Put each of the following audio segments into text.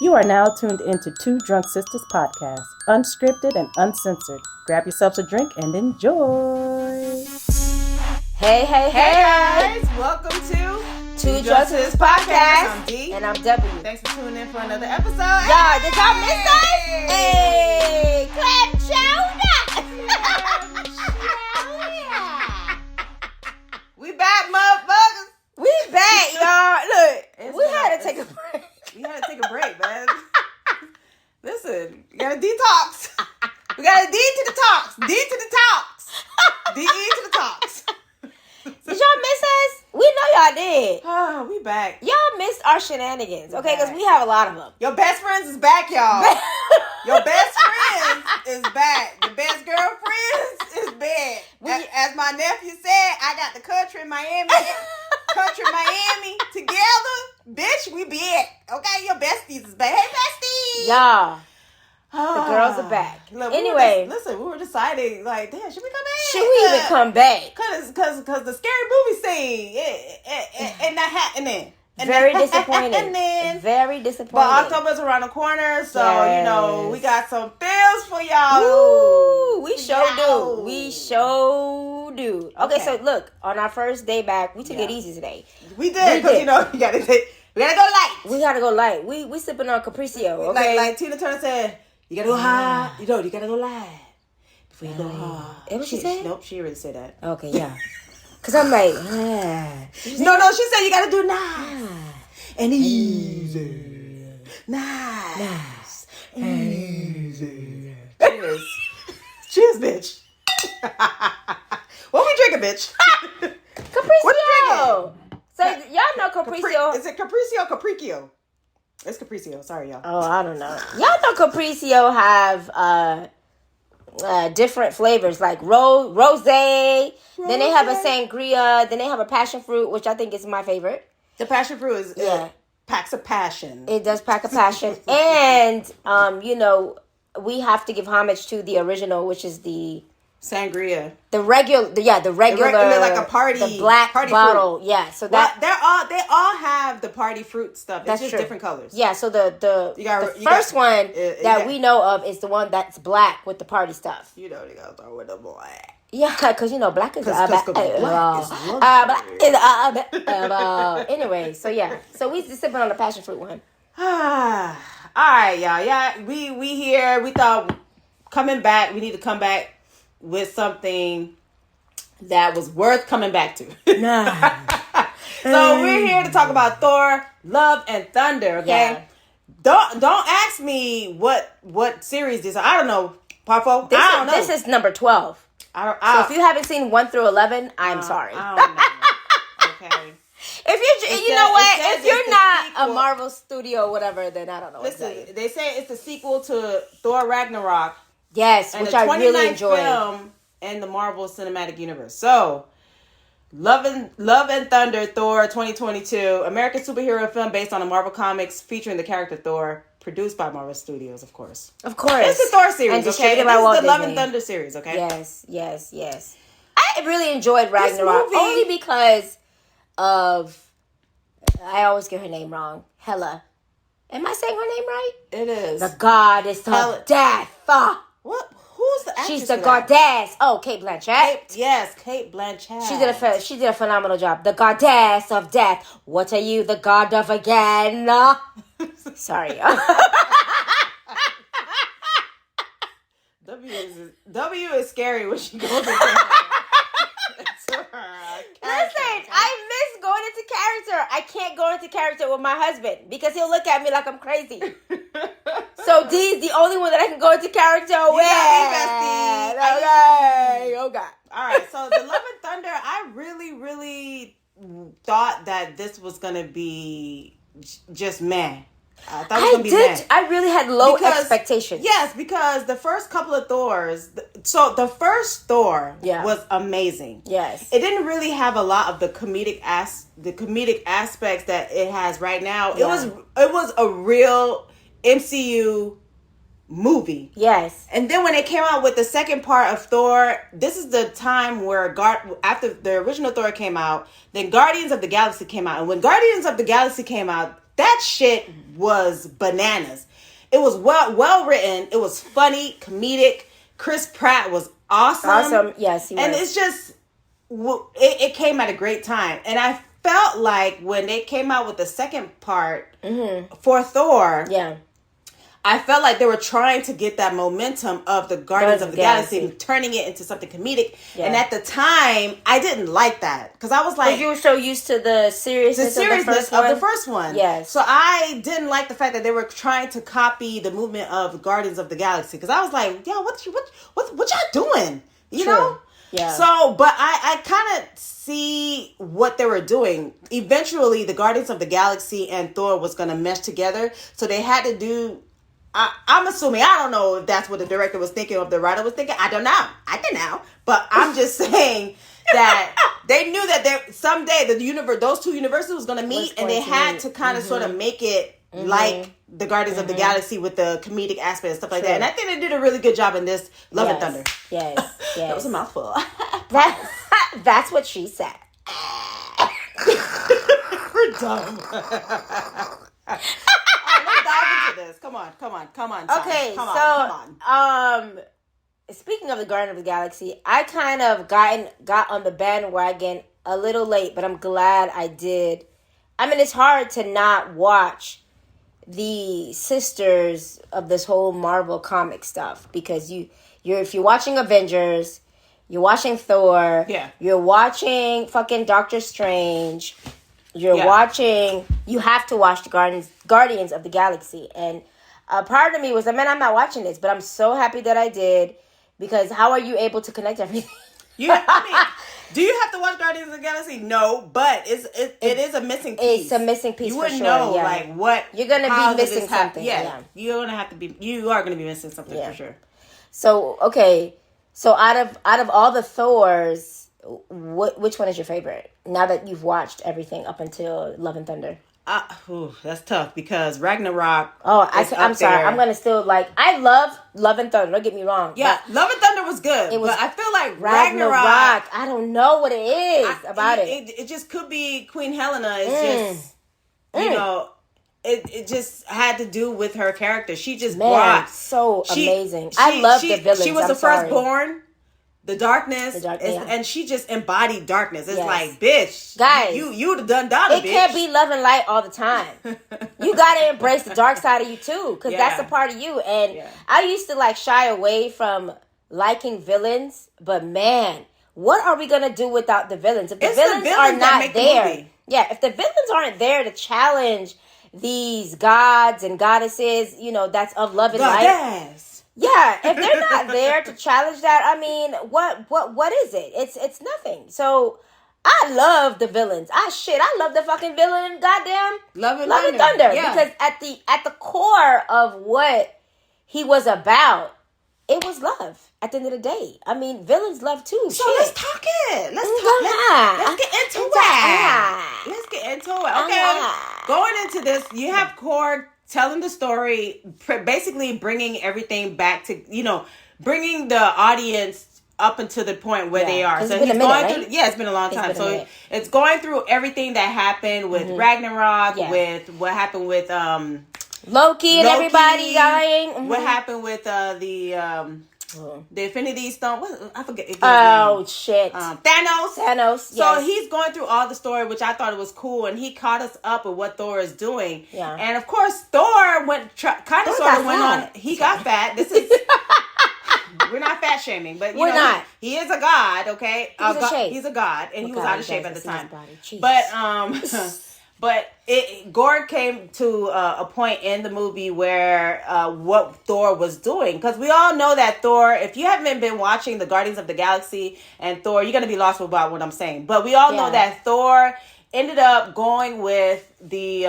You are now tuned into Two Drunk Sistas podcast, unscripted and uncensored. Grab yourselves a drink and enjoy. Hey guys, welcome to Two Drunk Sistas podcast. I'm D. And I'm W. Thanks for tuning in for another episode. Y'all, did y'all miss us? Hey, clap shoulder. We back, motherfuckers. We back, y'all. Look, It's we not- had to take a break. We had to take a break, man. Listen, you gotta detox. We gotta D to the talks. D to the talks. D-E to the talks. Did y'all miss us? We know y'all did. Oh, we back. Y'all missed our shenanigans, okay? Because we have a lot of them. Your best friends is back, y'all. Your best friends is back. The best girlfriends is back. As my nephew said, I got the country Miami together. Bitch, we back. Okay, your besties is back. Hey, besties. Y'all, the girls are back. Look, Anyway. we were deciding, like, damn, should we come back? Should we even come back? Cause the scary movie scene, it not happening. Very disappointed. Very disappointed. But October's around the corner, so Yes. you know we got some feels for y'all. Ooh, we sure do. We sure do. Okay, so look, on our first day back, we took it easy today. We did, because you know we gotta go light. We gotta go light. We sipping on Capriccio. Okay, Like Tina Turner said, you gotta go high. You know, you gotta go light before you go hard. Is what she said? Nope, she already said that. Okay, yeah. Cause I'm like, No, she said you gotta do nice and easy. Nice and easy. Cheers, bitch. What we drinking, bitch? Capriccio. So y'all know Capriccio. Is it Capriccio or Capriccio? It's Capriccio. Sorry, y'all. Oh, I don't know. Y'all know Capriccio have different flavors like rose. Then they have a sangria. Then they have a passionfruit, which I think is my favorite. The Passionfruit is packs of passion. It does pack a passion, and you know, we have to give homage to the original, which is the Sangria. the regular, like a party, the black party bottle. Fruit. Yeah, so that they all have the party fruit stuff. It's that's just true. different colors. Yeah, so the first one that we know of is the one that's black with the party stuff. You know they gotta throw with the boy. Yeah, because you know black is black is anyway, so yeah, so we just sipping on the passion fruit one. All right, y'all. Yeah, we here. We thought coming back, we need to come back with something that was worth coming back to. So we're here to talk about Thor: Love and Thunder. Okay, don't ask me what series this. I don't know, Pafo. I don't know. This is number 12. So if you haven't seen 1 through 11, I'm sorry. I don't know. Okay. If you're not a Marvel studio or whatever, then I don't know. Listen, they say it's the sequel to Thor Ragnarok. Yes, and which the I 29th really enjoyed. Film in the Marvel Cinematic Universe. So, Love and Thunder, Thor 2022, American superhero film based on the Marvel comics featuring the character Thor, produced by Marvel Studios, of course. Of course. It's the Thor series, and okay? distributed This by Walt is the Love Disney. and Thunder series, okay? Yes. I really enjoyed Ragnarok movie- only because of, I always get her name wrong, Hela. Am I saying her name right? It is. The goddess Hela. of death. What? Who's the actress? She's the for that? goddess. Oh, Kate Blanchett. Kate Blanchett. She did a phenomenal job. The goddess of death. What are you, the god of again? Sorry. W is scary when she goes into her. Listen, I miss going into character. I can't go into character with my husband because he'll look at me like I'm crazy. So D's the only one that I can go into character with. Okay. Oh God. All right. So the Love and Thunder, I really, really thought that this was gonna be just meh. I thought it was gonna be meh. I really had low expectations. Yes, because the first couple of Thors. So the first Thor was amazing. Yes. It didn't really have a lot of the comedic aspects that it has right now. Yeah. It was a real MCU movie. Yes. And then when they came out with the second part of Thor, this is the time where after the original Thor came out, then Guardians of the Galaxy came out. And when Guardians of the Galaxy came out, that shit was bananas. It was well written. It was funny, comedic. Chris Pratt was awesome. Yes, he was. And it's just, it came at a great time. And I felt like when they came out with the second part for Thor, I felt like they were trying to get that momentum of the Guardians of the Galaxy, turning it into something comedic. Yeah. And at the time, I didn't like that. Because I was like... Because you were so used to the seriousness of the first one. Yes. So I didn't like the fact that they were trying to copy the movement of Guardians of the Galaxy. Because I was like, yo, what y'all doing? You know? Yeah. So, but I kind of see what they were doing. Eventually, the Guardians of the Galaxy and Thor was going to mesh together. So they had to do... I'm assuming, I don't know if that's what the director was thinking or if the writer was thinking. I don't know. But I'm just saying that they knew that someday those two universes was going to meet, and they had to kind of sort of make it like the Guardians of the Galaxy with the comedic aspect and stuff like that. And I think they did a really good job in this Love and Thunder. Yes. That was a mouthful. That's what she said. We're dumb. Dive into this. Come on. Okay, come on. Speaking of the Guardian of the Galaxy, I kind of got on the bandwagon a little late, but I'm glad I did. I mean, it's hard to not watch the sisters of this whole Marvel comic stuff, because if you're watching Avengers, you're watching Thor, you're watching fucking Doctor Strange. You're watching... You have to watch the Guardians of the Galaxy. And part of me was like, man, I'm not watching this. But I'm so happy that I did. Because how are you able to connect everything? Do you have to watch Guardians of the Galaxy? No. But it is a missing piece. It's a missing piece for sure. You wouldn't know, like, what... You're going to be missing something. Yeah. You are going to be missing something for sure. So, okay. So out of all the Thors... which one is your favorite now that you've watched everything up until Love and Thunder? That's tough because Ragnarok. I'm sorry. I'm gonna still I love Love and Thunder. Don't get me wrong. Yeah, Love and Thunder was good. But I feel like Ragnarok. I don't know what it is about it. It just could be Queen Helena. It's just you know. It just had to do with her character. She just brought amazing. I love the villains. She was the firstborn. The darkness, and she just embodied darkness. It's like, bitch, guys, you the done daughter, bitch. It can't be love and light all the time. You gotta embrace the dark side of you too, because that's a part of you. And I used to shy away from liking villains, but man, what are we gonna do without the villains? If the villains are not there, if the villains aren't there to challenge these gods and goddesses, that's of love and light. Yeah, if they're not there to challenge that, I mean, what is it? It's nothing. So I love the villains. I love the fucking villain in goddamn Love and Thunder. Yeah. Because at the core of what he was about, it was love. At the end of the day, I mean, villains love too. So let's talk it. Let's get into it. Let's get into it. Okay, going into this, you have Korg telling the story, basically bringing everything back to, bringing the audience up until the point where they are. So he's going through. Yeah, it's been a long time. So it's going through everything that happened with Ragnarok, with what happened with Loki and everybody dying. What happened with the Infinity Stone. I forget. Shit. Thanos. So he's going through all the story, which I thought it was cool, and he caught us up with what Thor is doing. Yeah. And of course, Thor went on. He got fat. This is. We're not fat shaming, but we're not. He is a god. Okay, he's a god, and he was out of shape at the time. But Gord came to a point in the movie where what Thor was doing, because we all know that Thor, if you haven't been watching the Guardians of the Galaxy and Thor, you're going to be lost about what I'm saying. But we all know that Thor ended up going with the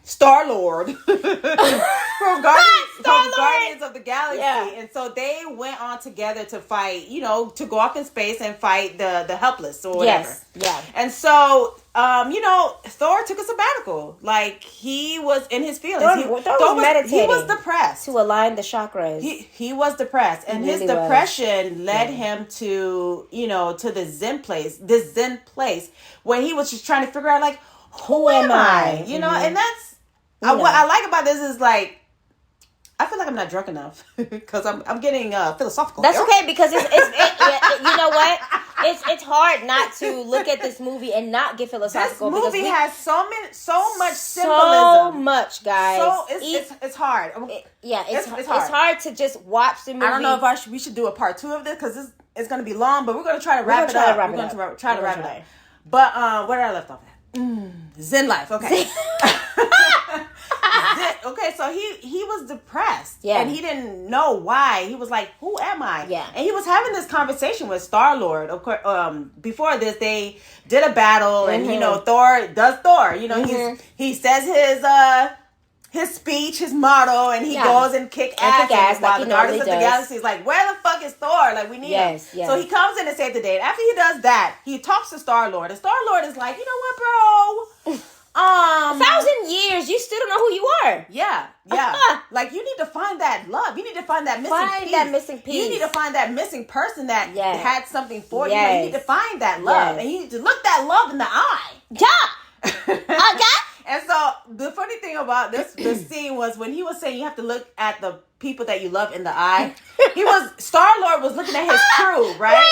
Star-Lord from Guardians of the Galaxy. Yeah. And so they went on together to fight, to go off in space and fight the helpless or whatever. Yes. Yeah. And so, Thor took a sabbatical. He was in his feelings. Thor was meditating. He was depressed. To align the chakras. He was depressed. And his depression led him to, to this Zen place where he was just trying to figure out, who am I? And What I like about this is like, I feel like I'm not drunk enough because I'm getting philosophical. That's okay because it's you know what? It's hard not to look at this movie and not get philosophical. This movie has so much symbolism. So much, guys. So it's hard. It's hard. It's hard to just watch the movie. I don't know if we should do a part 2 of this because it's going to be long, but we're going to try to wrap it up. We're going to try to wrap it up. But where did I left off at? Zen life. Okay. Okay, so he was depressed. Yeah. And he didn't know why. He was like, who am I? Yeah. And he was having this conversation with Star-Lord. Of course, before this, they did a battle, and Thor does Thor. He says his speech, his motto, and he goes and kick ass. While the Guardians of the Galaxy is like, where the fuck is Thor? Like, we need him. Yes. So he comes in and saves the day. And after he does that, he talks to Star-Lord. And Star-Lord is like, you know what, bro? 1,000 years, you still don't know who you are. Yeah. Like, you need to find that love. You need to find that missing piece. You need to find that missing person that had something for you. You need to find that love. And you need to look that love in the eye. Yeah. Okay. And so the funny thing about this scene was when he was saying you have to look at the people that you love in the eye. Star-Lord was looking at his crew, right?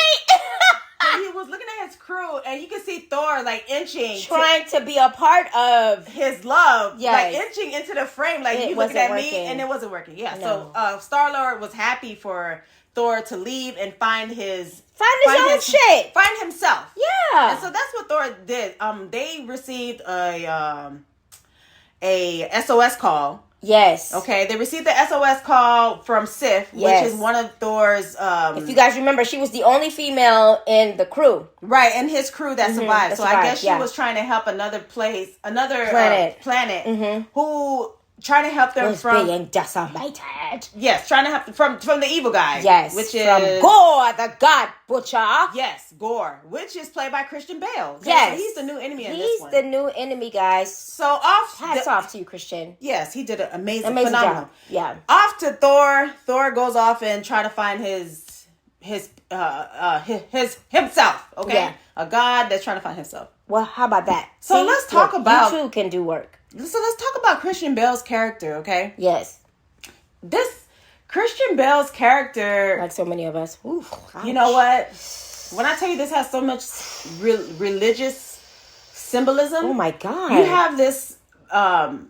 He was looking at his crew, and you can see Thor like inching, trying to be a part of his love, like inching into the frame, like you looking at me, and it wasn't working. Yeah, no. So Star-Lord was happy for Thor to leave and find his own shit, find himself. Yeah, and so that's what Thor did. They received a SOS call. Yes. Okay, they received the SOS call from Sif, which is one of Thor's... if you guys remember, she was the only female in the crew. Right, and his crew that survived. I guess she was trying to help another planet who... trying to help them from being decimated. Yes, trying to help from the evil guy. Yes, which is from Gore, the God Butcher. Yes, Gore, which is played by Christian Bale. Okay? Yes, so he's the new enemy in this one. He's the new enemy, guys. So hats off to you, Christian. Yes, he did an amazing phenomenal job. Yeah. Off to Thor. Thor goes off and try to find his himself. Okay, a god that's trying to find himself. Well, how about that? So let's talk about you too can do work. So let's talk about Christian Bale's character, okay? Yes. This Christian Bale's character... like so many of us. Ooh, you know what? When I tell you this has so much religious symbolism... oh my God. You have this father.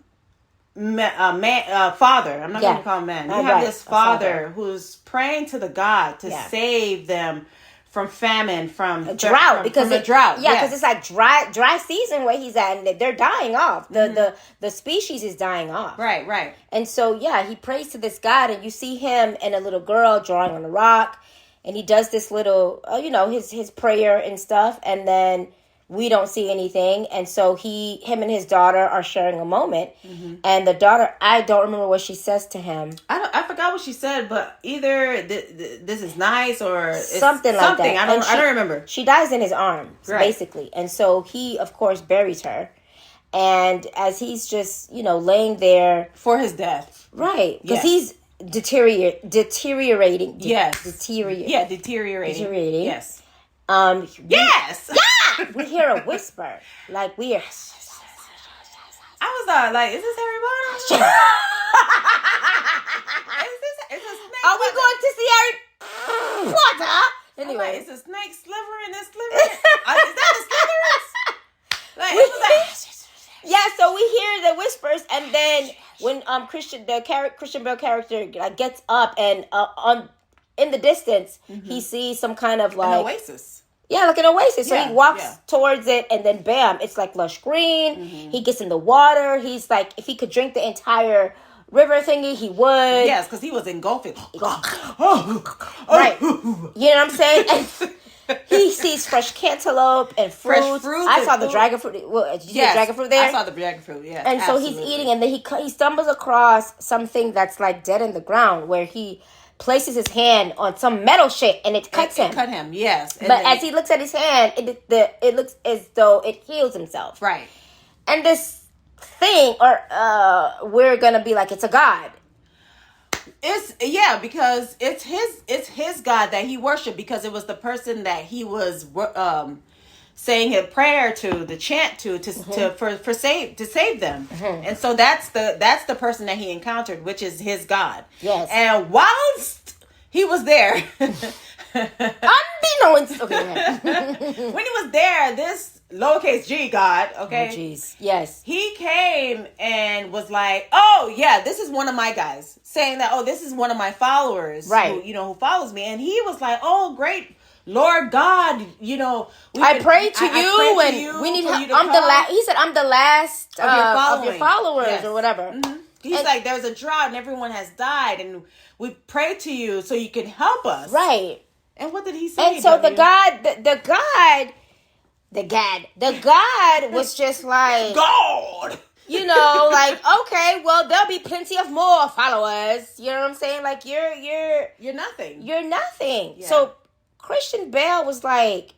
I'm not going to call him man. You have this father who's praying to the God to save them from famine, from a drought, because a drought. Yeah, because it's like dry season where he's at, and they're dying off. The species is dying off. Right. And so he prays to this God, and you see him and a little girl drawing on the rock, and he does this little, his prayer and stuff, and then we don't see anything, and so him and his daughter are sharing a moment, and the daughter, I don't remember what she says to him. I forgot what she said, but either this is nice or something like that. I don't remember. She dies in his arms, basically, and so he, of course, buries her, and as he's just laying there for his death, right? Because he's deteriorating. Yes, deteriorating. Yes. Yes. Yeah. We hear a whisper, like we are. I was like, is this Harry Potter? is a snake? Are we going to see Harry Potter? Anyway, like, is a snake slithering and slithering? Is that a Slytherin? Like, it was like, yeah. So we hear the whispers, and then when Christian Bale character gets up and in the distance, he sees some kind of like an oasis. Yeah, like an oasis. So he walks towards it, and then bam, it's like lush green. He gets in the water. He's like, if he could drink the entire river thingy, he would. Yes, because he was engulfing. Right. You know what I'm saying? And he sees fresh cantaloupe and fruit. I saw the dragon fruit. Did you see the dragon fruit there? I saw the dragon fruit, yeah. And absolutely. So he's eating, and then he stumbles across something that's like dead in the ground, where he places his hand on some metal shit, and it cuts him. It cut him, yes. And but as he looks at his hand, it looks as though it heals himself. Right. And this thing, or we're gonna be like, it's a god. Because it's his God that he worshipped, because it was the person that he was saying a prayer to, the chant to save them. And so that's the person that he encountered, which is his God. Yes. And whilst he was there, unbeknownst, okay, when he was there, this lowercase g God, okay, jeez, yes, he came and was like, oh yeah, this is one of my guys, saying that, oh, this is one of my followers, right, who follows me. And he was like, oh, great Lord God, I pray to you, and we need help. I'm the last. He said, I'm the last of your followers, yes, or whatever. Mm-hmm. He's like, there's a drought and everyone has died, and we pray to you so you can help us. Right. And what did he say? And so the God was just like, God. Like, okay, well, there'll be plenty of more followers. You know what I'm saying? Like, you're nothing. You're nothing. Yeah. So Christian Bale was like,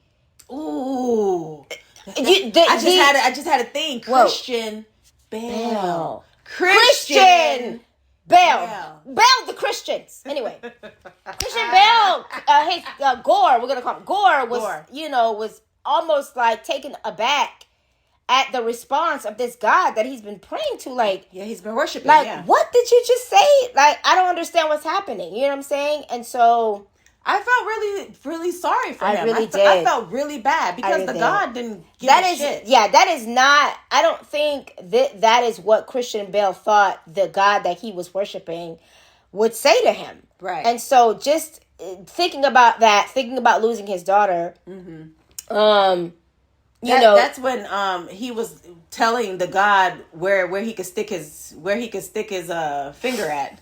ooh. I just had a thing. Christian Bale. Christian Bale the Christians. Anyway, Christian Bale, Gore, we're gonna call him Gore, was almost like taken aback at the response of this God that he's been praying to. Like, yeah, he's been worshiping. Like, what did you just say? Like, I don't understand what's happening. You know what I'm saying? And so I felt really, really sorry for him. I really did. I felt really bad because God didn't give a shit. Yeah, that is not, I don't think that is what Christian Bale thought the God that he was worshiping would say to him. Right. And so just thinking about that, thinking about losing his daughter, that's when he was telling the God where he could stick his finger at.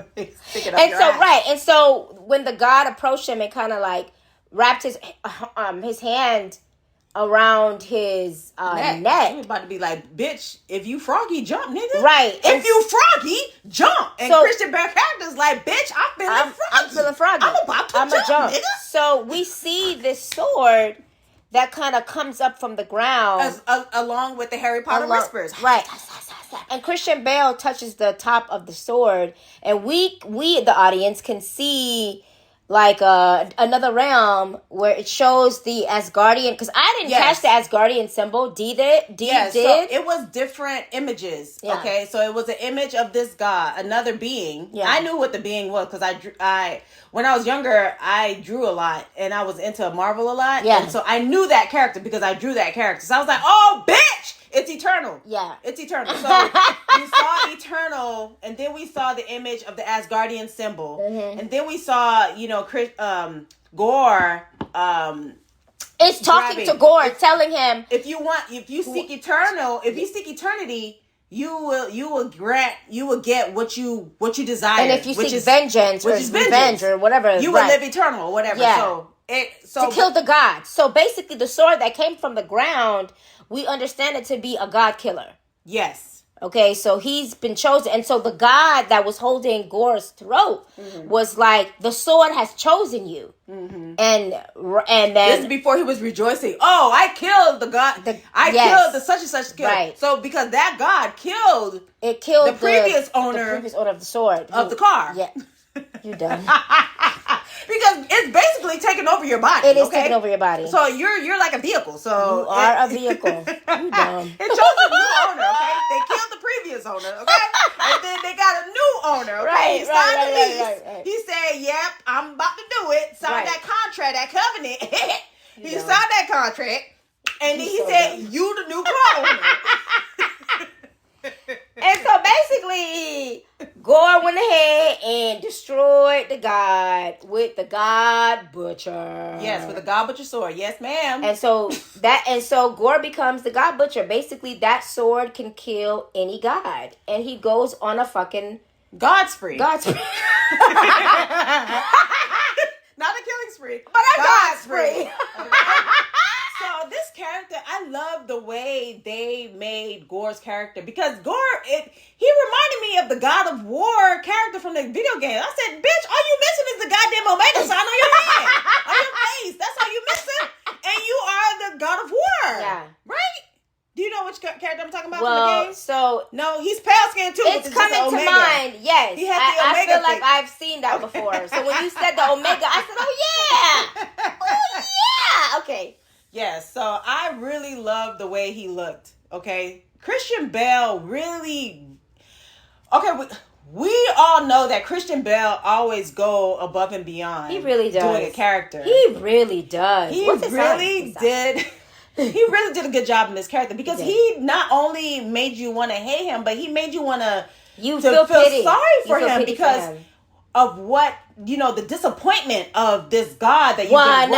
Stick it up your ass. And so when the God approached him and kind of like wrapped his hand around his neck. He was about to be like, bitch, if you froggy, jump, nigga. Right. If you froggy, jump. And so, Christian Bale character's like, bitch, I'm feeling froggy. I'm about to jump, nigga. So we see this sword that kind of comes up from the ground. Along with the Harry Potter whispers. Right. And Christian Bale touches the top of the sword. And we the audience, can see like another realm where it shows the Asgardian. Because I didn't catch the Asgardian symbol. Dee did? So it was different images. Yeah. Okay, so it was an image of this God, another being. Yeah. I knew what the being was because I when I was younger, I drew a lot and I was into Marvel a lot. Yeah. And so I knew that character because I drew that character. So I was like, oh, bitch! It's Eternal. Yeah. It's Eternal. So we saw Eternal, and then we saw the image of the Asgardian symbol. Mm-hmm. And then we saw, Gore. It's talking to Gore, telling him, if you seek eternity, you will get what you desire. And if you seek vengeance, which is revenge or whatever, you will live eternal, whatever. Yeah. So to kill the God. So basically, the sword that came from the ground, we understand it to be a God killer. Yes. Okay, so he's been chosen. And so the God that was holding Gore's throat was like, the sword has chosen you. Mm-hmm. And then... This is before he was rejoicing. Oh, I killed the God. I killed the such and such killer. Right. So because that God killed... It killed the previous owner... The previous owner of the sword. Of the car. Yeah. You're done. Because it's basically taking over your body. It is taking over your body. So you're like a vehicle. So you are a vehicle. You dumb. It chose a new owner. Okay, they killed the previous owner. Okay, and then they got a new owner. Okay, he signed the lease. Right. He said, "Yep, I'm about to do it." Signed that contract, that covenant. He signed that contract, and then he said, "You the new car owner." And so basically, Gore went ahead and destroyed the God with the God Butcher. Yes, with the God Butcher sword. Yes, ma'am. And so Gore becomes the God Butcher. Basically, that sword can kill any God, and he goes on a fucking God spree. God spree. Not a killing spree, but a God spree. So this character, I love the way they made Gore's character, because Gore, he reminded me of the God of War character from the video game. I said, bitch, all you missing is the goddamn Omega sign on your hand, on your face. That's all you missing, and you are the God of War. Yeah. Right? Do you know which character I'm talking about from the game? So no, he's pale skinned too. It's coming to mind. Yes, he has the Omega. I feel like I've seen that before. So when you said the Omega, I said, "Oh yeah, oh yeah." Okay. Yes. So I really love the way he looked. Okay. Christian Bale really. Okay. We all know that Christian Bale always go above and beyond. He really does. Doing a character. He really does. He really did. He really did a good job in this character because he not only made you want to hate him, but he made you want to feel sorry for him because of what, the disappointment of this God that you've been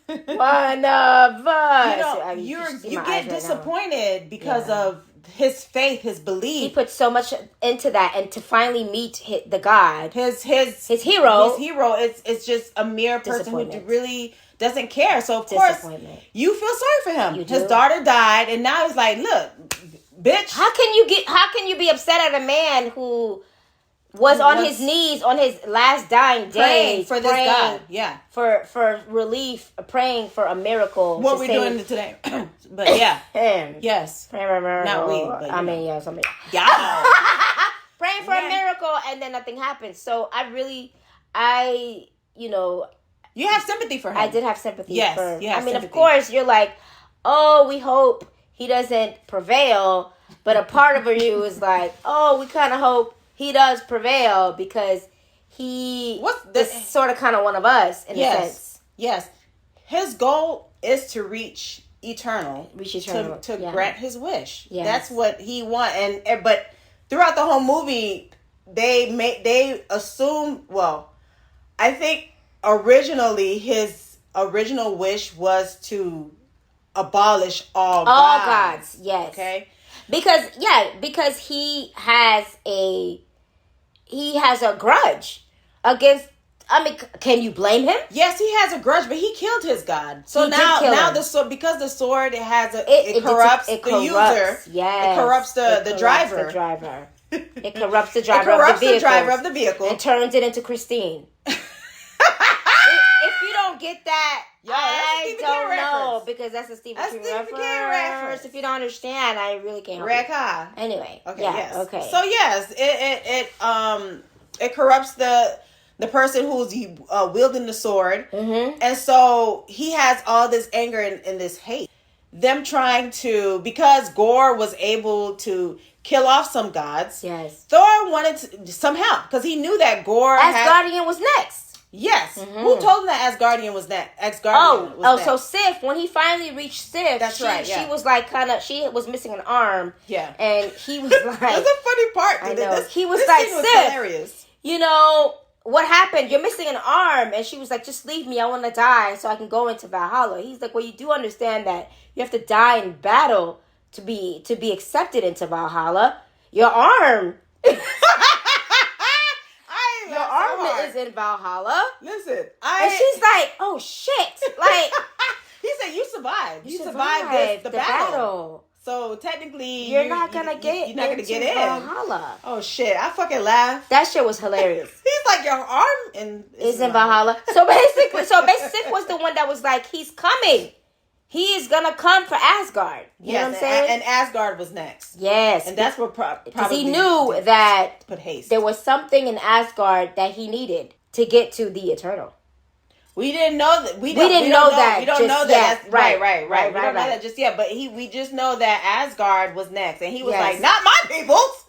worshiping. One of us. You get disappointed because of his faith, his belief. He put so much into that, and to finally meet the God, his hero, it's just a mere person who really doesn't care. So of course you feel sorry for him. His daughter died, and now he's like, look, bitch. How can you be upset at a man who was on his knees on his last dying day praying for this God, for relief, praying for a miracle. What we're doing today, but yes, praying for a miracle. Not we, but yes, praying for a miracle, and then nothing happens. So you have sympathy for him. I did have sympathy. Yes, for him. Sympathy. Of course, you're like, oh, we hope he doesn't prevail, but a part of you is like, oh, we kind of hope he does prevail because he is sort of kind of one of us in a sense. Yes. His goal is to reach eternal. To grant his wish. Yes. That's what he wants. But throughout the whole movie, they assume, I think originally his original wish was to abolish all gods. Yes. Okay? Because he has a grudge against. Can you blame him? Yes, he has a grudge, but he killed his god. So now the sword, because the sword it corrupts the user. Yes, it corrupts the driver. It corrupts the driver. The driver of the vehicle and turns it into Christine. If you don't get that, I don't know because that's a Stephen King reference. If you don't understand, I really can't help you. Anyway, okay, yes. Okay. So yes, it corrupts the person who's wielding the sword, and so he has all this anger and this hate. Them trying to, because Gore was able to kill off some gods. Yes. Thor wanted some help because he knew that Gore Asgardian was next. Yes. Who told him that Asgardian was next? So Sif, when he finally reached Sif, she was like she was missing an arm. Yeah. And he was like, that's a funny part. I know. He was like, Sif, hilarious. What happened? You're missing an arm. And she was like, just leave me. I want to die so I can go into Valhalla. He's like, well, you do understand that you have to die in battle to be accepted into Valhalla. Your arm. Your arm is in Valhalla. Listen, and she's like, "Oh shit!" Like he said, "You survived. You survived the battle. So technically, you're not gonna get. You're not gonna get in Valhalla. Oh shit! I fucking laughed. That shit was hilarious. He's like, your arm is in Valhalla. So basically, Sif was the one that was like, "He's coming. He is gonna come for Asgard." You know what I'm saying? And Asgard was next. Yes. And that's what probably he knew that put haste. There was something in Asgard that he needed to get to the Eternal. We didn't know that. We don't know that. We don't know that. Right. We don't know that just yet. But we just know that Asgard was next, and he was like, "Not my peoples."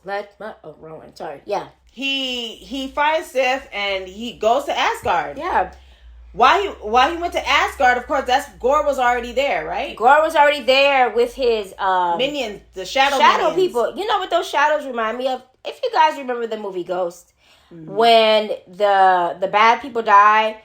Rowan. Sorry. Yeah. He finds Sif and he goes to Asgard. Yeah. Why he went to Asgard? Of course, Gore was already there, right? Gore was already there with his minions, the shadow people. You know what those shadows remind me of? If you guys remember the movie Ghost, when the bad people die,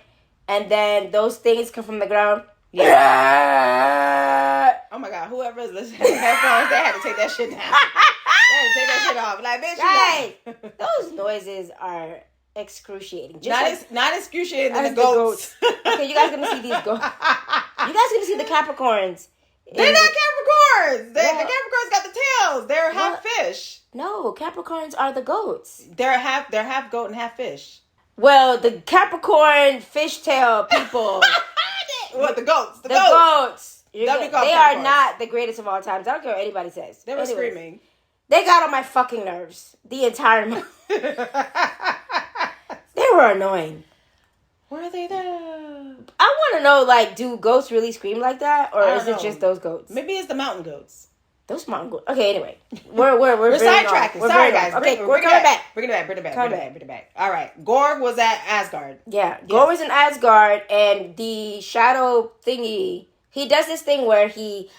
and then those things come from the ground. Yeah. Oh my God! Whoever is listening to headphones, they had to take that shit down. They had to take that shit off. Like, bitch, those noises are excruciating. Not excruciating than the goats. Okay, you guys gonna see these goats. You guys gonna see the Capricorns. They're not Capricorns. The Capricorns got the tails. They're half fish. No, Capricorns are the goats. They're half goat and half fish. Well, the Capricorn fishtail people. What, the goats? The goats. They Capricorns. are not the greatest of all times. I don't care what anybody says. They were screaming. They got on my fucking nerves the entire movie. They were annoying. Were they though? I want to know, like, do goats really scream like that, or is it just those goats? Maybe it's the mountain goats. Those mountain goats. Okay, anyway, we're sidetracking. Sorry, guys. Okay, we're coming back. Bring it back. All right, Gorg was at Asgard. Yeah, Gorg was in Asgard, and the shadow thingy. He does this thing where he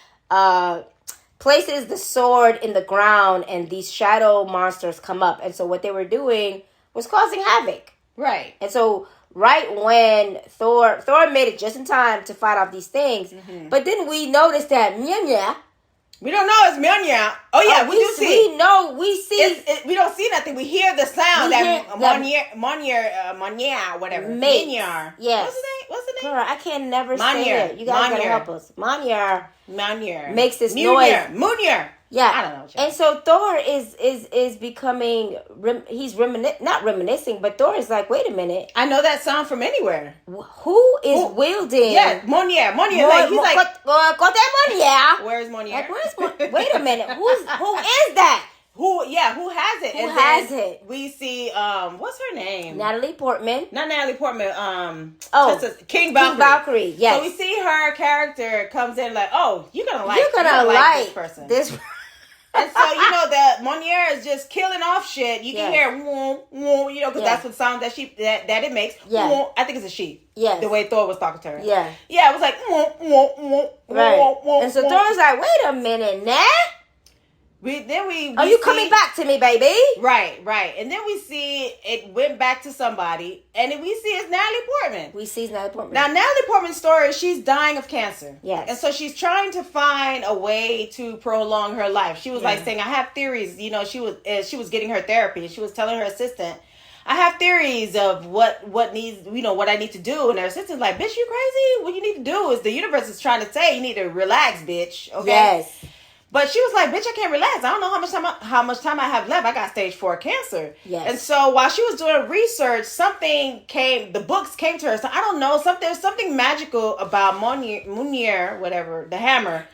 places the sword in the ground, and these shadow monsters come up. And so what they were doing was causing havoc. Right. And so right when Thor made it just in time to fight off these things, but then we noticed that we don't know it's Mjolnir. Oh yeah, we do see. We know. We see. We don't see nothing. We hear the sound that Mjolnir, whatever. Mjolnir. Yes. What's the name? Girl, I can never say it. You guys gotta help us. Mjolnir makes this noise. Mjolnir. Yeah, I don't know. And so Thor is becoming. He's not reminiscing, but Thor is like, wait a minute. I know that sound from anywhere. Who is wielding? Yeah, Mjolnir. Like, he's like, Mjolnir. Where's Mjolnir? Like, wait a minute. Who is that? Who has it? Who has it? We see what's her name? Natalie Portman. Not Natalie Portman. King Valkyrie. King Valkyrie. Yes. So we see her character comes in like, oh, you're gonna like this person. And so, that Mjolnir is just killing off shit. You can hear, because that's what sound that it makes. Yeah. I think it's a she. Yes. The way Thor was talking to her. Yeah. Yeah, it was like, right. And so Thor's like, wait a minute, nah? Are you coming back to me, baby? Right. And then we see it went back to somebody, and then we see it's Natalie Portman. Now, Natalie Portman's story, she's dying of cancer. Yes. And so she's trying to find a way to prolong her life. She was like saying, I have theories. She was getting her therapy, and she was telling her assistant, I have theories of what needs, what I need to do. And her assistant's like, bitch, you crazy? What you need to do is the universe is trying to say you need to relax, bitch. Okay? Yes. But she was like, bitch, I can't relax. I don't know how much time I have left. I got stage 4 cancer. Yes. And so while she was doing research, the books came to her. So I don't know, there's something magical about Mjolnir, whatever, the hammer,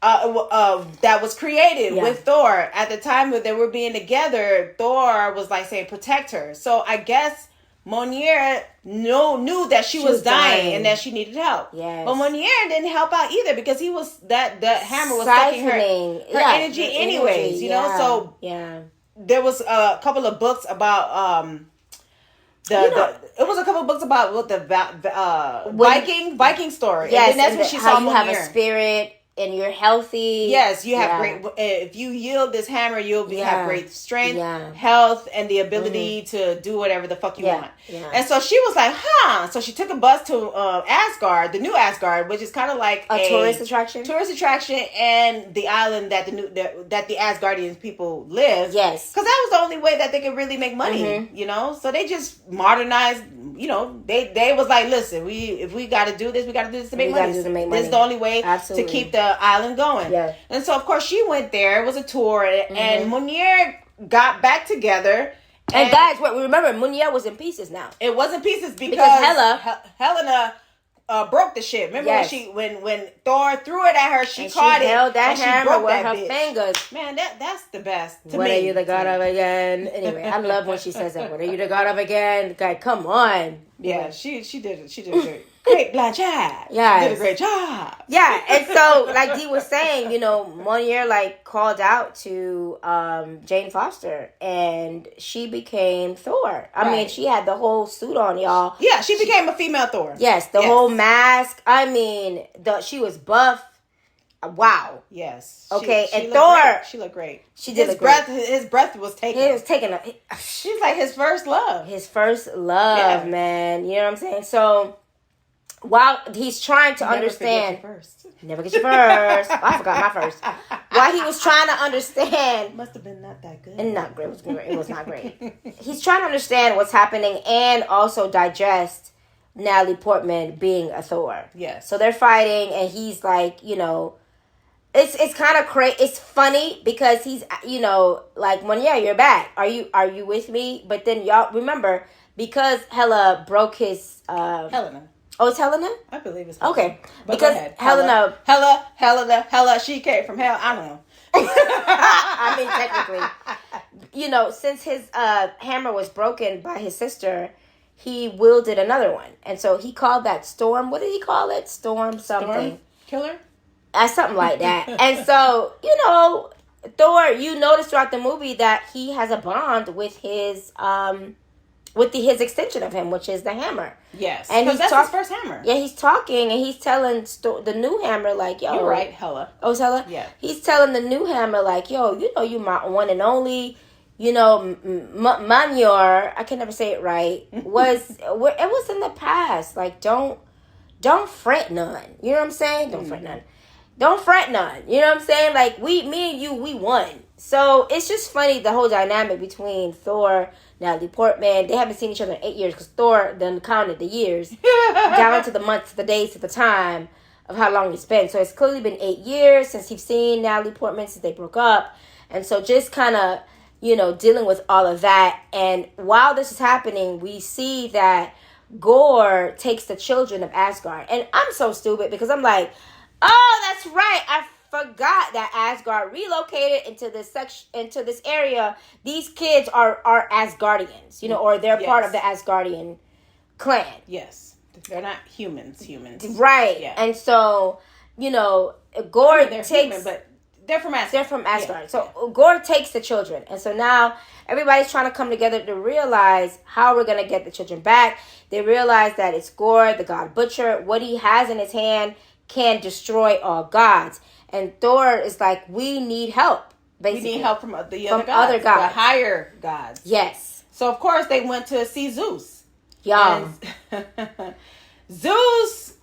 that was created with Thor. At the time that they were being together, Thor was like saying, protect her. So I guess Mjolnir knew that she was dying and that she needed help. Yes. But Mjolnir didn't help out either because he was the hammer was sucking her energy anyways, So there was a couple of books about it was a couple of books about what the Viking story. Yes, and that's when she saw how you have a spirit. And you're healthy. Yes, you have great. If you yield this hammer, you'll have great strength, health, and the ability to do whatever the fuck you want. Yeah. And so she was like, "Huh." So she took a bus to Asgard, the new Asgard, which is kind of like a tourist attraction. And the island that the Asgardian people live. Yes, because that was the only way that they could really make money. So they just modernized. They was like, listen, if we got to do this, we got to do this to make money. This is the only way to keep the island going. Yeah. And so of course she went there. It was a tour, and Mjolnir got back together. And guys, remember Mjolnir was in pieces now. It was in pieces because Helena broke the shit. Remember when Thor threw it at her, she caught it. Held that hammer with her bitch. fingers. Man, that's the best. What are you the god of again? Anyway, I love when she says that. What are you the god of again? Guy, come on. Yeah, she did it. She did it. Great blind job. Yeah, did a great job. Yeah, and so like Dee was saying, Mjolnir called out to Jane Foster, and she became Thor. I mean, she had the whole suit on, y'all. Yeah, she became a female Thor. Yes, the whole mask. I mean, she was buff. Wow. Yes. Okay, she and Thor. Great. She looked great. She did. His breath was taken. He was taking She's like his first love. His first love, man. You know what I'm saying? So while he's trying to understand, never get your first. I forgot my first. While he was trying to understand, must have been not that good. And not great. It was not great. He's trying to understand what's happening and also digest Natalie Portman being a Thor. Yes. So they're fighting, and he's like, it's kind of crazy. It's funny because he's, like, Mjolnir, you're back. Are you with me? But then y'all remember, because Hela broke his Helena. Oh, it's Helena? I believe it's Helena. Okay. But because Helena, Hela, she came from hell. I don't know. I mean, technically, since his hammer was broken by his sister, he wielded another one. And so he called that Storm. What did he call it? Storm something. Storm Killer? Something like that. And so, Thor, you notice throughout the movie that he has a bond with his his extension of him, which is the hammer. Yes, and that's his first hammer. Yeah, he's talking and he's telling the new hammer like, "Yo, you're right, Hela." Oh, it's Hela. Yeah, he's telling the new hammer like, "Yo, you my one and only." Manyor, I can never say it right. It was in the past. Like, don't fret none. You know what I'm saying? Don't fret none. Don't fret none. You know what I'm saying? Like, me and you, we won. So it's just funny, the whole dynamic between Thor, Natalie Portman. They haven't seen each other in 8 years because Thor done counted the years down to the months, to the days, to the time of how long it's been. So it's clearly been 8 years since he's seen Natalie Portman, since they broke up. And so just kind of, dealing with all of that. And while this is happening, we see that Gore takes the children of Asgard. And I'm so stupid because I'm like, oh, that's right. I forgot that Asgard relocated into this area. These kids are Asgardians, or they're part of the Asgardian clan. Yes. They're not humans. Right. Yeah. And so, Gore they're takes... human, but they're from Asgard. They're from Asgard. Yeah. So Gore takes the children. And so now everybody's trying to come together to realize how we're going to get the children back. They realize that it's Gore, the god butcher. What he has in his hand can destroy all gods. And Thor is like, we need help. Basically. We need help from the other gods. The higher gods. Yes. So, of course, they went to see Zeus. Yeah. Zeus,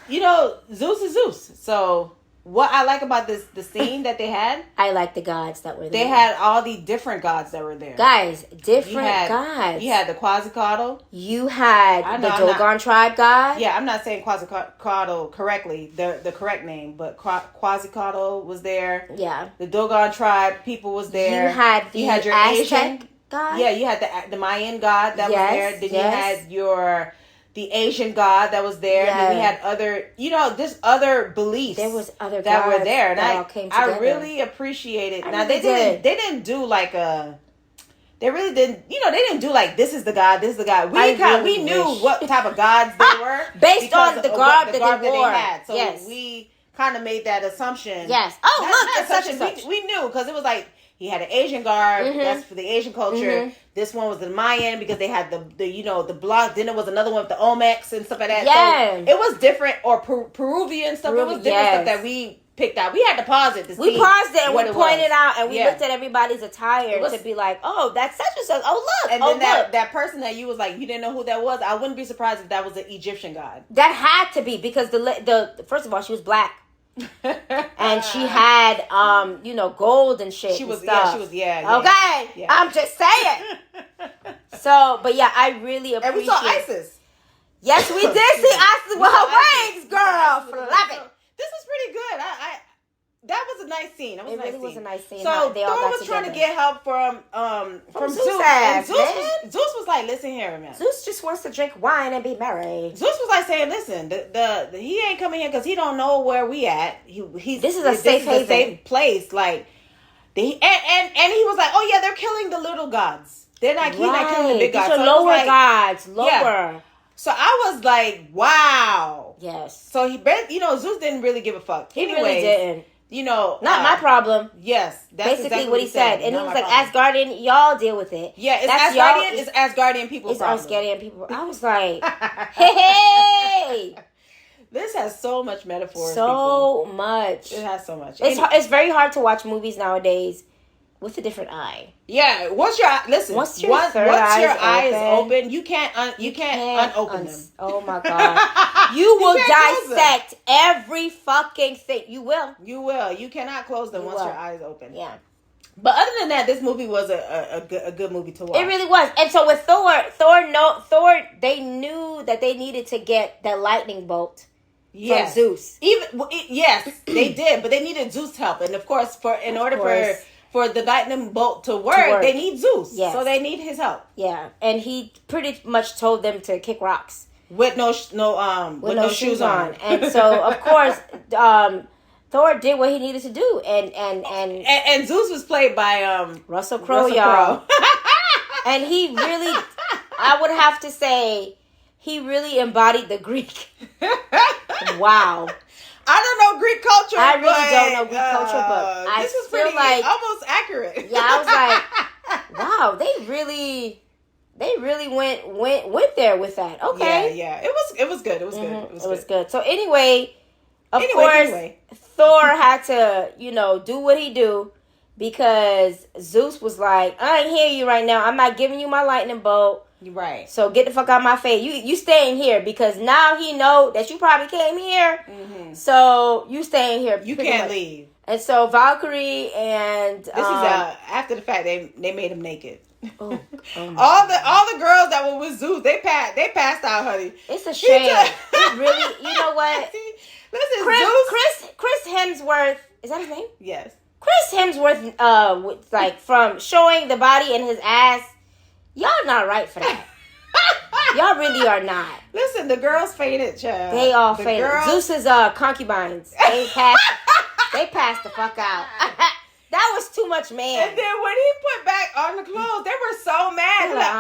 Zeus is Zeus. So... what I like about the scene that they had... I like the gods that were there. They had all the different gods that were there. Guys, different gods. You had the Quetzalcoatl. You had the Dogon tribe god. Yeah, I'm not saying Quetzalcoatl correctly, the correct name, but Quetzalcoatl was there. Yeah. The Dogon tribe people was there. You had your Aztec Asian god. Yeah, you had the Mayan god that was there. Then you had the Asian god that was there. Yeah. Then we had other, just other beliefs. There was other gods that were there. And that all came together. I really appreciate it. Now they didn't do like a. They really didn't. They didn't do like this is the god, this is the god. We knew what type of gods they were based on the garb that they wore. Had. So we kind of made that assumption. Yes. Oh, look, such and such. We knew because it was like. He had an Asian garb. Mm-hmm. That's for the Asian culture. Mm-hmm. This one was the Mayan because they had the block. Then there was another one with the Olmecs and stuff like that. Yeah. So it was different, or Peruvian stuff. It was different stuff that we picked out. We had to pause it. We paused it and we pointed out and we looked at everybody's attire to be like, oh, that's such and such. Oh, look. And then that person that you was like, you didn't know who that was. I wouldn't be surprised if that was an Egyptian god. That had to be because the first of all, she was black. And she had gold and shit. She was and stuff. Okay. Yeah. I'm just saying. So, but yeah, I really appreciate. And we saw Isis. Yes, we did see Isis with her wings, girl. Flapping. This was pretty good. That was a nice scene. It really was a nice scene. So they all Thor was trying to get help from Zeus. And Zeus was like, "Listen here, man. Zeus just wants to drink wine and be merry." Zeus was like saying, "Listen, he ain't coming here because he don't know where we at. This is a safe place. Like, and he was like, oh yeah, they're killing the little gods. They're not. He's not killing the big gods. These are lower gods. Lower." Yeah. So I was like, wow. Yes. So Zeus didn't really give a fuck. He really didn't. Not my problem. Yes, that's basically exactly what he said. And he was like, Asgardian, y'all deal with it. Yeah, it's Asgardian people. It's Asgardian people. I was like, hey. This has so much metaphor. So much. It has so much. It's very hard to watch movies nowadays with a different eye. Yeah, once your eyes open, you can't unopen them. Oh my god, you will dissect every fucking thing. You will. You cannot close them once your eyes open. Yeah. But other than that, this movie was a good movie to watch. It really was. And so with Thor, they knew that they needed to get the lightning bolt. From Zeus. Yes, they did, but they needed Zeus' help, and of course, in order for the lightning bolt to work, they need Zeus. Yes. So they need his help. Yeah, and he pretty much told them to kick rocks with no shoes on. And so of course, Thor did what he needed to do, and Zeus was played by Russell Crowe, y'all. And he really, I would have to say he really embodied the Greek. Wow. I don't know Greek culture. I really don't know Greek culture, but I this was feel pretty like almost accurate. Yeah, I was like, wow, they really went there with that. Okay. Yeah. It was good. It was good. It was good. So anyway, of course, Thor had to, do what he do because Zeus was like, I ain't hear you right now. I'm not giving you my lightning bolt. Right. So get the fuck out of my face. You staying here because now he know that you probably came here. Mm-hmm. So you staying here. You can't leave. And so Valkyrie and this is after the fact they made him naked. Oh all the girls that were with Zeus, they passed out, honey. It's a shame. It really, you know what? Listen, Chris Hemsworth, is that his name? Yes. Chris Hemsworth, like from showing the body and his ass, y'all not right for that. Y'all really are not. Listen, the girls fainted, child. They all fainted. Zeus's concubines, they passed the fuck out. That was too much, man. And then when he put back on the clothes, they were so mad. They're like,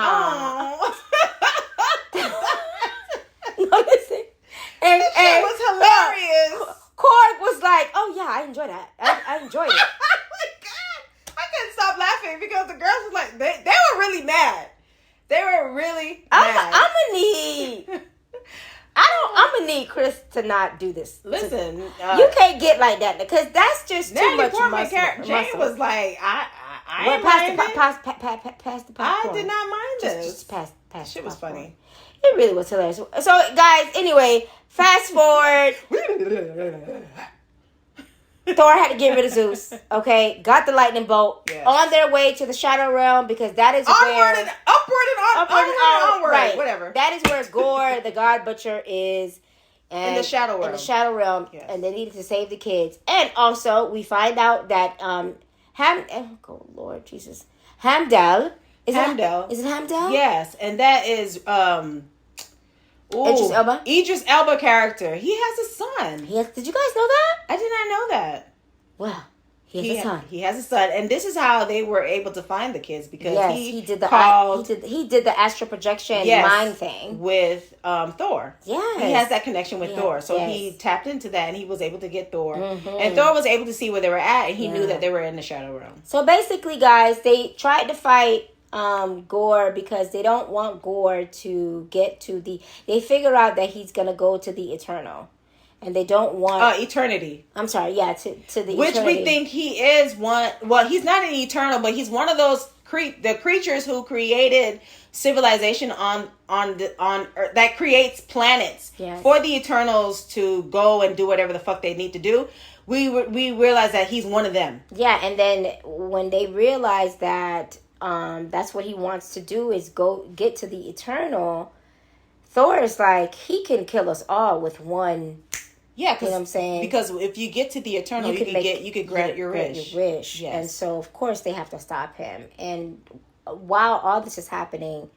No, listen. And it was hilarious. Korg was like, oh yeah, I enjoyed that. I enjoyed it. Oh my God. I couldn't stop laughing because the girls was like, they were really mad. They were really mad. I'm gonna need Chris to not do this. Listen, you can't get like that because that's just too much muscle. Jane was like, I pass the popcorn. I did not mind this. Just pass. Shit was funny. It really was hilarious. So, guys, anyway, fast forward. Thor had to get rid of Zeus. Okay, got the lightning bolt. Yes. On their way to the Shadow Realm because that is upward where and onward. Right, whatever. That is where Gore, the God Butcher, is. In the Shadow Realm. Yes. And they needed to save the kids. And also, we find out that oh Lord Jesus, Hamdall. Is it Hamdall? Yes, and that is Idris Elba character. He has a son. Did you guys know that? I did not know that. Well, he has a son. He has a son, and this is how they were able to find the kids because he did the astral projection mind thing with Thor. Yes, he has that connection with Thor, so he tapped into that, and he was able to get Thor, and Thor was able to see where they were at, and he knew that they were in the Shadow Realm. So basically, guys, they tried to fight Gore because they don't want Gore to get to they figure out that he's gonna go to the Eternal, and they don't want Eternity. I'm sorry, to the which Eternity. we think he is one. Well, he's not an Eternal, but he's one of those the creatures who created civilization on Earth, that creates planets for the Eternals to go and do whatever the fuck they need to do. We realize that he's one of them. Yeah, and then when they realize that. That's what he wants to do is go get to the Eternal. Thor is like, he can kill us all with one. Yeah, you know what I'm saying? Because if you get to the Eternal, you could grant your wish. Yes. And so, of course, they have to stop him. And while all this is happening,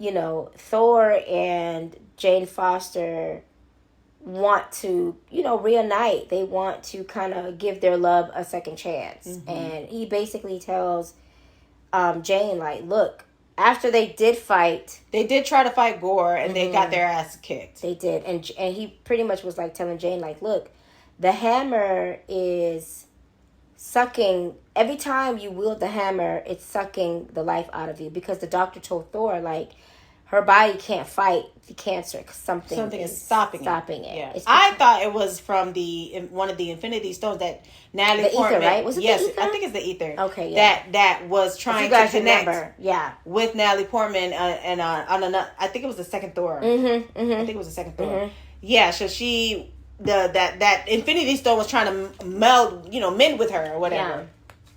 Thor and Jane Foster want to, reunite. They want to kind of give their love a second chance. Mm-hmm. And he basically tells Jane, like, look, after they did fight, they did try to fight Gore, and they got their ass kicked. They did, and he pretty much was like telling Jane, like, look, the hammer is sucking. Every time you wield the hammer, it's sucking the life out of you because the doctor told Thor, like, her body can't fight the cancer because something is stopping it. Yeah. I thought it was from one of the Infinity Stones that Natalie Portman. Ether, right? Was it the ether? I think it's the ether. Okay, yeah. That was trying to connect. With Natalie Portman and on another. I think it was the second Thor. Mm-hmm, mm-hmm. I think it was the second Thor. Mm-hmm. Yeah. So that Infinity Stone was trying to mend with her or whatever.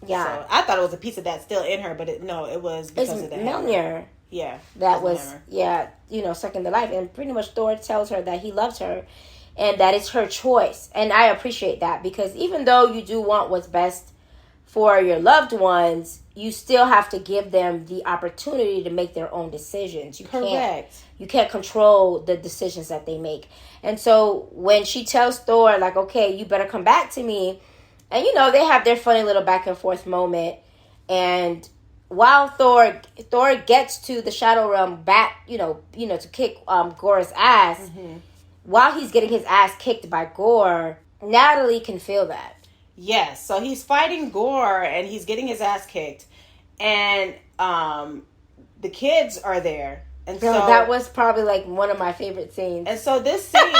Yeah. So I thought it was a piece of that still in her, but it was because of the Mjolnir. Yeah. That was, sucking the life. And pretty much Thor tells her that he loves her and that it's her choice. And I appreciate that because even though you do want what's best for your loved ones, you still have to give them the opportunity to make their own decisions. Correct. You can't control the decisions that they make. And so when she tells Thor, like, okay, you better come back to me. And, they have their funny little back and forth moment. And while Thor gets to the Shadow Realm back, to kick Gore's ass, while he's getting his ass kicked by Gore, Natalie can feel that. Yes, so he's fighting Gore and he's getting his ass kicked, and the kids are there. And so that was probably like one of my favorite scenes. And so this scene,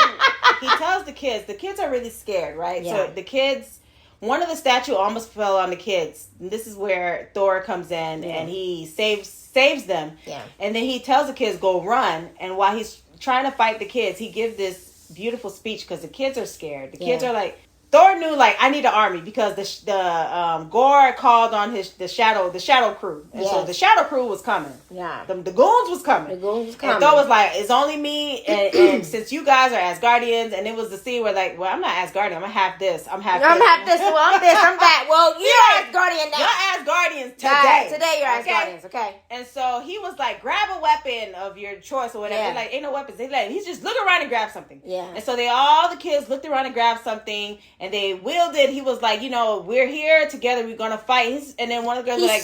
he tells the kids are really scared, right? Yeah. So the kids, one of the statue almost fell on the kids. And this is where Thor comes in and he saves them. Yeah. And then he tells the kids, go run. And while he's trying to fight the kids, he gives this beautiful speech because the kids are scared. The kids are like, Thor knew, like, I need an army because the Gore called on the shadow crew. And so the shadow crew was coming. Yeah. The goons was coming. And Thor was like, it's only me and since you guys are Asgardians, and it was the scene where, like, well, I'm not Asgardian. I'm half this. I'm half this. I'm half this. Well, I'm this. I'm that. Well, you're Asgardian now. You're Asgardians today. Today you're Asgardians, okay? And so he was like, grab a weapon of your choice or whatever. Yeah. Like, ain't no weapons. He's just look around and grab something. Yeah. And so all the kids looked around and grabbed something. And they wielded. He was like, we're here together. We're gonna fight. And then one of the girls was like,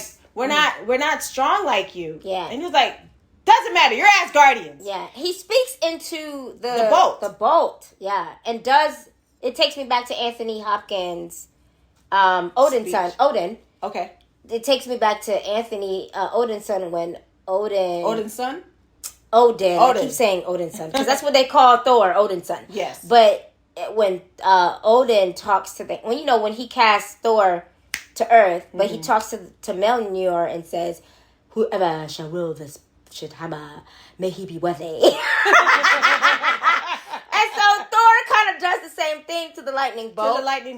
we're not strong like you. Yeah. And he was like, doesn't matter. You're Asgardians. Yeah. He speaks into the bolt. The bolt. Yeah. And it takes me back to Anthony Hopkins, Odin's son. Odin. Okay. It takes me back to Anthony Odin's son when Odin's son. Odin. I keep saying Odin's son because that's what they call Thor. Odin's son. Yes. But when Odin talks to when he casts Thor to Earth, but he talks to Mjolnir and says, "Whoever shall rule this shit hammer, may he be worthy." And so Thor kind of does the same thing to the lightning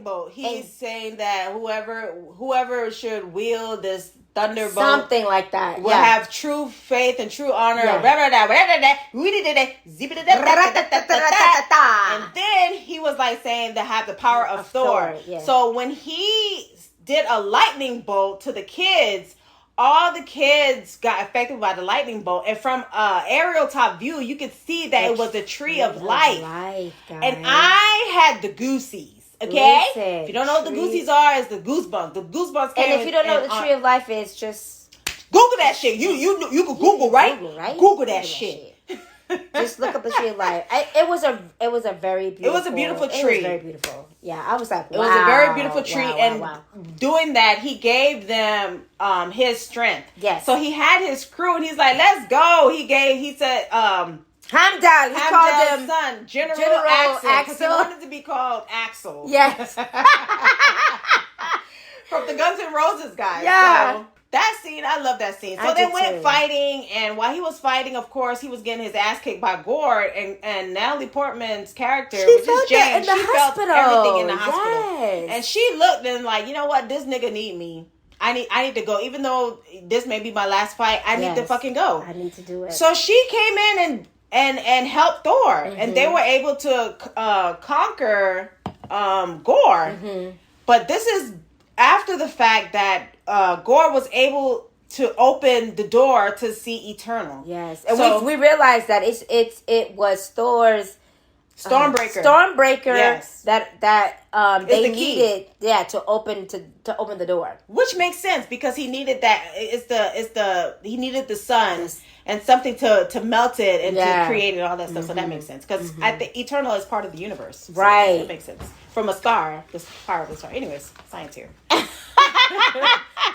bolt. He's saying that whoever should wield this thunderbolt, something like that, will have true faith and true honor. And then he was like saying to have the power of Thor. Yeah. So when he did a lightning bolt to the kids, all the kids got affected by the lightning bolt. And from aerial top view, you could see that it was a tree of life. And I had the goosies. Okay? Listen, if you don't know what the goosies are, it's the goosebumps. The goosebumps came. And if you don't know what the tree of life is, just Google that shit. You can Google, right? Google that shit. Just look up the tree of life. It was a very beautiful. It was a beautiful tree. It was very beautiful. Yeah, I was like, wow. It was a very beautiful tree, and doing that, he gave them his strength. Yes. So he had his crew, and he's like, "Let's go." He said, Heimdall. He called him son, General Axel. He wanted to be called Axel. Yes. From the Guns N' Roses guys. Yeah. So, that scene, I love that scene. So they went fighting, and while he was fighting, of course, he was getting his ass kicked by Gore, and Natalie Portman's character, which is Jane, she felt everything in the hospital. And she looked and like, you know what, this nigga need me. I need to go. Even though this may be my last fight, I need to fucking go. I need to do it. So she came in and helped Thor, and they were able to conquer Gore. But this is after the fact that Gore was able to open the door to see Eternal. Yes, and so, we realized that it was Thor's Stormbreaker. Yes. that they needed to open the door, which makes sense because he needed that. He needed the sun and something to melt it and to create it, all that stuff. So that makes sense because the Eternal is part of the universe, right? So that makes sense from a star, the power of the star. Anyways, science here.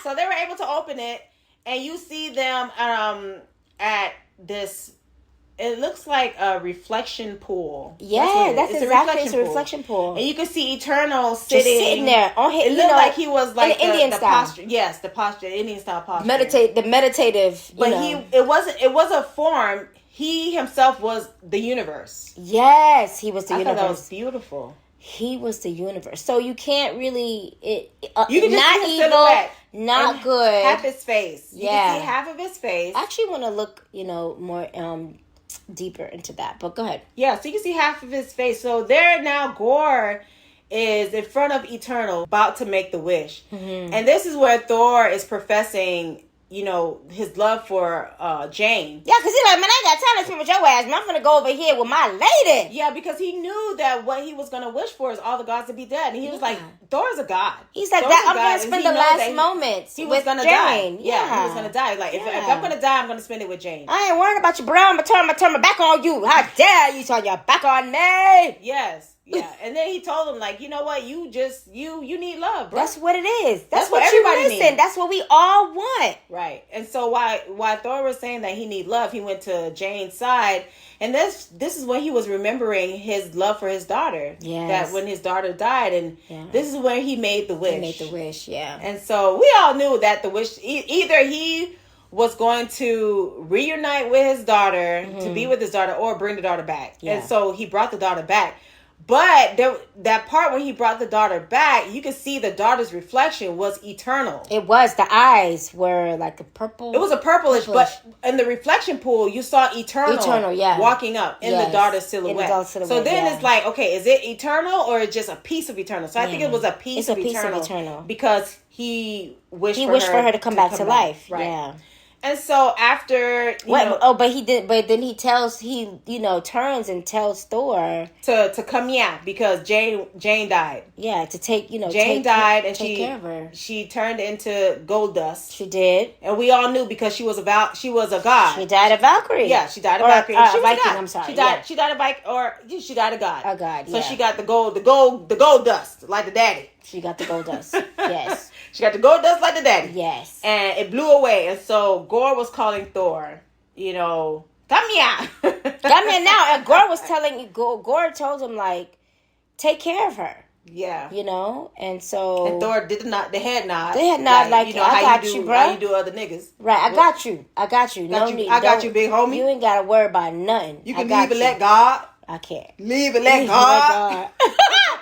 So they were able to open it, and you see them at this. It looks like a reflection pool. Yeah, that's exactly it's a reflection pool. And you can see Eternal sitting there. It looked like he was like the Indian style posture. Yes, the posture, Indian style posture. The meditative. But it was a form. He himself was the universe. Yes, he was the universe. I thought that was beautiful. He was the universe. So you can't really you can just not see evil, silhouette not good. Half his face. You can see half of his face. I actually want to look, more deeper into that, but go ahead. Yeah, so you can see half of his face. So there now Gore is in front of Eternal, about to make the wish. And this is where Thor is professing, his love for Jane. Yeah, because he's like, man, I ain't got time to spend with your ass, man. I'm gonna go over here with my lady. Yeah, because he knew that what he was gonna wish for is all the gods to be dead, and he was like, Thor's a god. He's like, Thor's I'm gonna spend the last moments he was with gonna Jane. die. Yeah, he was gonna die. Like, if I'm gonna die, I'm gonna spend it with Jane. I ain't worried about you, bro. I'm gonna turn my back on you. How dare you turn your back on me? Yes. Yeah, and then he told him, like, you know what, you need love, bro. That's what it is. That's what everybody needs. That's what we all want. Right. And so why Thor was saying that he need love, he went to Jane's side, and this is when he was remembering his love for his daughter. Yes. That when his daughter died, and this is where he made the wish. He made the wish, yeah. And so we all knew that the wish, either he was going to reunite with his daughter, to be with his daughter, or bring the daughter back. Yeah. And so he brought the daughter back. But that part when he brought the daughter back, you could see the daughter's reflection was eternal. It was. The eyes were like a purple. It was a purplish, but in the reflection pool, you saw eternal yeah. walking up in the daughter's silhouette. So then it's like, okay, is it eternal or just a piece of eternal? So I think it was a piece of eternal because he wished for her to come back to life. Right. Yeah. And so after but then he turns and tells Thor to come because Jane died. Yeah, to take Jane died and take care of her. She turned into gold dust. She did. And we all knew because she was a god. She died a Valkyrie. Yeah, she died a Valkyrie. She was Viking, a god. I'm sorry. She died a Viking, or she died a god. A god, So she got the gold dust like the daddy. She got the gold dust. Yes. She got the gold dust like the daddy. Yes. And it blew away. And so Gore was calling Thor, come here. Come here now. And Gore told him, like, take care of her. Yeah. And so. And Thor did not, the head nod. The head nod, like I got you, bro. How you do other niggas. Right, I got you. I got you. I got you, big homie. You ain't got to worry about nothing. You can leave and let God. I can't. Leave and let God.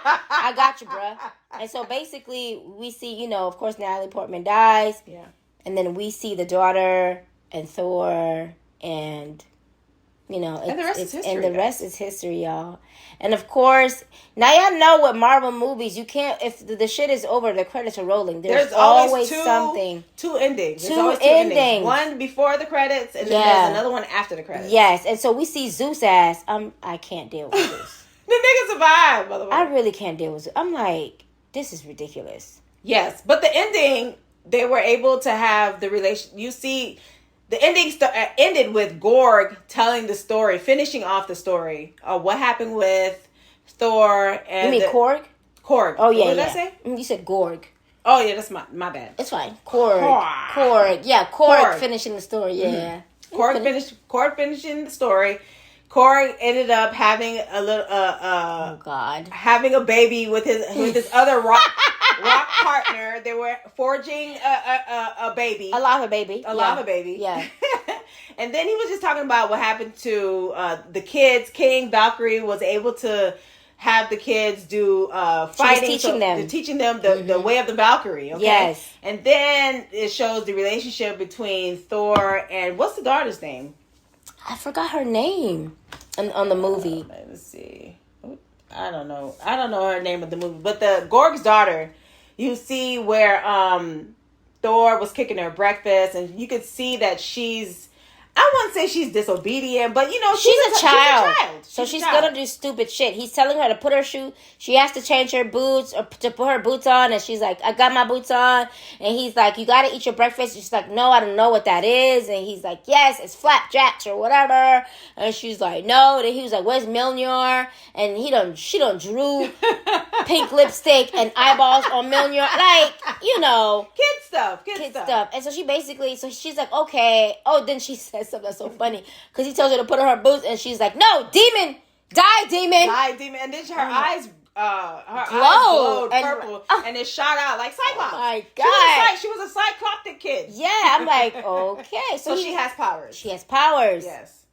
I got you, bruh. And so basically, we see, of course, Natalie Portman dies. Yeah. And then we see the daughter and Thor and, and the rest is history. And the rest is history, y'all. And of course, now y'all know with Marvel movies, you can't, if the shit is over, the credits are rolling. There's always something. Two endings. Two endings. One before the credits, and then there's another one after the credits. Yes. And so we see Zeus ass. I can't deal with this. The nigga survived, by the way. I really can't deal with it. I'm like, this is ridiculous. Yes, but the ending, they were able to have the relation. You see, the ending ended with Gorg telling the story, finishing off the story of what happened with Thor and. You mean Korg? Korg. Oh yeah, what did I say? You said Gorg. Oh yeah, that's my bad. It's fine. Korg. Yeah, Korg finishing the story. Yeah. Mm-hmm. Korg finishing the story. Korg ended up having a little having a baby with his other rock partner. They were forging a baby. A lava baby. Lava baby. Yeah. And then he was just talking about what happened to the kids. King Valkyrie was able to have the kids do fighting. Teaching them the way of the Valkyrie. Okay? Yes. And then it shows the relationship between Thor and what's the daughter's name? I forgot her name on the movie. Let me see. I don't know her name of the movie, but the Gorg's daughter. You see where Thor was cooking her breakfast, and you could see that she's. I wouldn't say she's disobedient, but she's a child. So she's gonna do stupid shit. He's telling her to put her shoe. She has to change her boots or to put her boots on, and she's like, "I got my boots on." And he's like, "You gotta eat your breakfast." She's like, "No, I don't know what that is." And he's like, "Yes, it's flapjacks or whatever." And she's like, "No." Then he was like, "Where's Mjolnir?" And she drew pink lipstick and eyeballs on Mjolnir, like kid stuff. And so she's like, "Okay." Oh, then she says something that's so funny because he tells her to put on her boots, and she's like, "No, demon, die, demon." And then her eyes glowed purple, and it shot out like Cyclops. Oh my God, she was a cycloptic kid. Yeah, I'm like, okay, so she has powers. She has powers. Yes,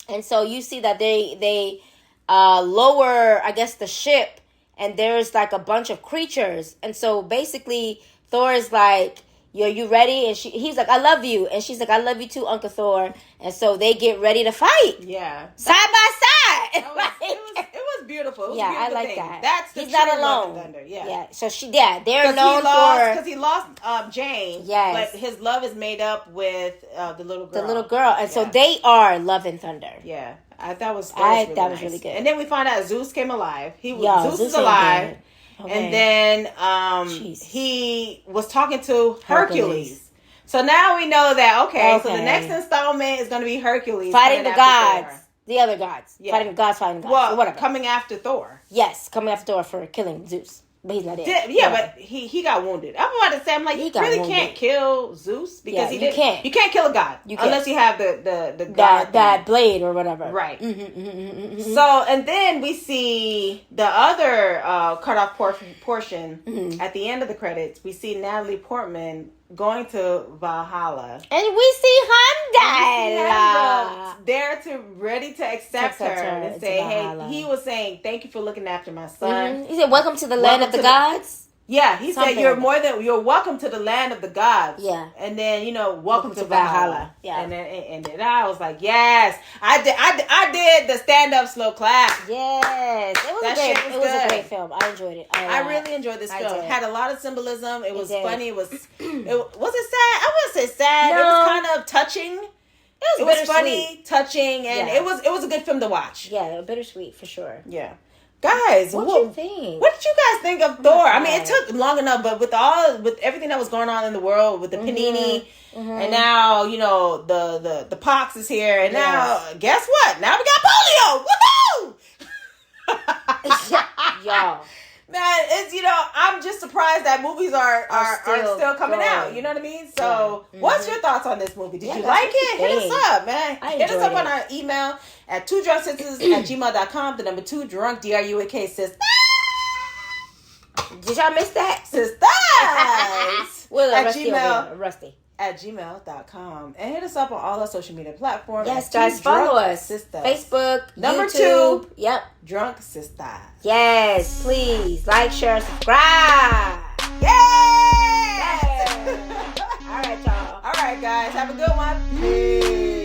and so you see that they lower, I guess, the ship, and there's like a bunch of creatures, and so basically Thor is like, "Yo, you ready?" And he's like, "I love you." And she's like, "I love you too, Uncle Thor." And so they get ready to fight. Yeah. Side by side. It was beautiful. beautiful. It was a I beautiful like thing. that. That's the He's not true Love alone. and Thunder. Yeah. Yeah. So they're known because he lost Jane. Yes. But his love is made up with the little girl. The little girl, and so they are Love and Thunder. Yeah. That was really nice. Really good. And then we find out Zeus came alive. Zeus is alive. Okay. And then he was talking to Hercules. So now we know that, so the next installment is going to be Hercules. Fighting the gods. Thor. The other gods. Yeah. Fighting the gods. Well, whatever. Coming after Thor. Yes, coming after Thor for killing Zeus. But he's not dead. But he got wounded. I'm about to say, I'm like, you really can't kill Zeus because you can't kill a god unless you have the god that blade or whatever. Right. So and then we see the other cut off portion at the end of the credits. We see Natalie Portman going to Valhalla, and we see Heimdall there ready to accept her and say, "Hey," he was saying, "Thank you for looking after my son." He said, "Welcome to the land of the gods." Yeah, he said, "You're welcome to the land of the gods." Yeah, and then welcome to Valhalla. Yeah, and then I was like, "Yes, I did the stand up slow clap." Yes, it was a great film. I enjoyed it. I really enjoyed this film. It had a lot of symbolism. It was funny. It was sad. I wouldn't say sad. No. It was kind of touching. It was funny, touching, and it was a good film to watch. Yeah, bittersweet for sure. Yeah. Guys, what you think? What did you guys think of Thor? I mean, it took long enough, but with everything that was going on in the world, with the panini, and now the pox is here, and now guess what? Now we got polio. Woohoo! Y'all, man, it's I'm just surprised that movies are still coming out. You know what I mean? So, what's your thoughts on this movie? Did you like it? Hit us up, man. Hit us up on our email at 2drunksisters@gmail.com. The number 2 drunk DRUNK sisters. Did y'all miss that? Sisters. At Gmail. Rusty. At gmail.com. And hit us up on all our social media platforms. Yes, guys, follow us. Sisters. Facebook, number YouTube. 2. Yep. Drunk Sisters. Yes, please. Like, share, subscribe. Yes! All right, y'all. All right, guys. Have a good one. Peace.